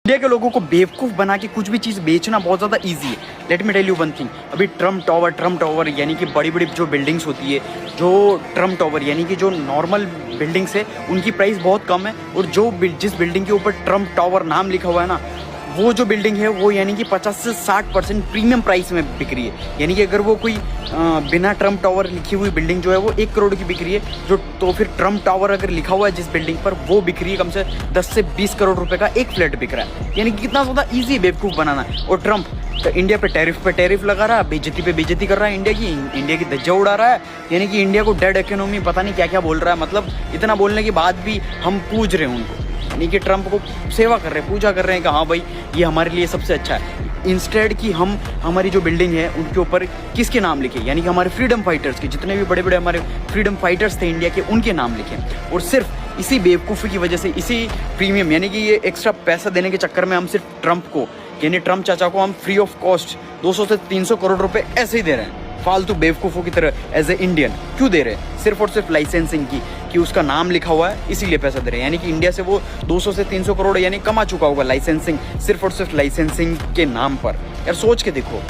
India के लोगों को बेवकूफ़ बना के कुछ भी चीज़ बेचना बहुत ज़्यादा इजी है। Let me tell you one thing, अभी ट्रम्प टावर यानी कि बड़ी बड़ी जो बिल्डिंग्स होती है, जो ट्रम्प टावर यानी कि जो नॉर्मल बिल्डिंग्स है उनकी प्राइस बहुत कम है, और जो जिस बिल्डिंग के ऊपर ट्रम्प टावर नाम लिखा हुआ है ना, वो जो बिल्डिंग है वो यानी कि 50 से 60% प्रीमियम प्राइस में बिक रही है। यानी कि अगर वो कोई बिना ट्रम्प टावर लिखी हुई बिल्डिंग जो है वो 1 करोड़ की बिक रही है, जो तो फिर ट्रम्प टावर अगर लिखा हुआ है जिस बिल्डिंग पर, वो बिक रही है कम से 10 से 20 करोड़ रुपए का एक फ्लैट बिक रहा है। यानी कि कितना ज़्यादा ईजी है बेवकूफ़ बनाना। और ट्रम्प तो इंडिया पे टैरिफ लगा रहा है, बेइज्जती पे बेइज्जती कर रहा है इंडिया की धज्जियां उड़ा रहा है। यानी कि इंडिया को डेड इकोनॉमी पता नहीं क्या क्या बोल रहा है। मतलब इतना बोलने के बाद भी हम पूज रहे हैं उनको, यानी कि ट्रम्प को सेवा कर रहे हैं, पूजा कर रहे हैं कि हाँ भाई ये हमारे लिए सबसे अच्छा है। इंस्टेड कि हम हमारी जो बिल्डिंग है उनके ऊपर किसके नाम लिखे, यानी कि हमारे फ्रीडम फाइटर्स के, जितने भी बड़े बड़े हमारे फ्रीडम फाइटर्स थे इंडिया के, उनके नाम लिखे। और सिर्फ इसी बेवकूफ़ी की वजह से, इसी प्रीमियम यानी कि ये एक्स्ट्रा पैसा देने के चक्कर में हम सिर्फ ट्रम्प को, यानी ट्रम्प चाचा को हम फ्री ऑफ कॉस्ट 200 से 300 करोड़ रुपए ऐसे ही दे रहे हैं फालतू बेवकूफ़ों की तरह। एज ए इंडियन क्यों दे रहे हैं? सिर्फ और सिर्फ लाइसेंसिंग की, कि उसका नाम लिखा हुआ है इसीलिए पैसा दे रहे हैं। यानी कि इंडिया से वो 200 से 300 करोड़ यानी कमा चुका होगा लाइसेंसिंग, सिर्फ और सिर्फ लाइसेंसिंग के नाम पर। यार सोच के देखो।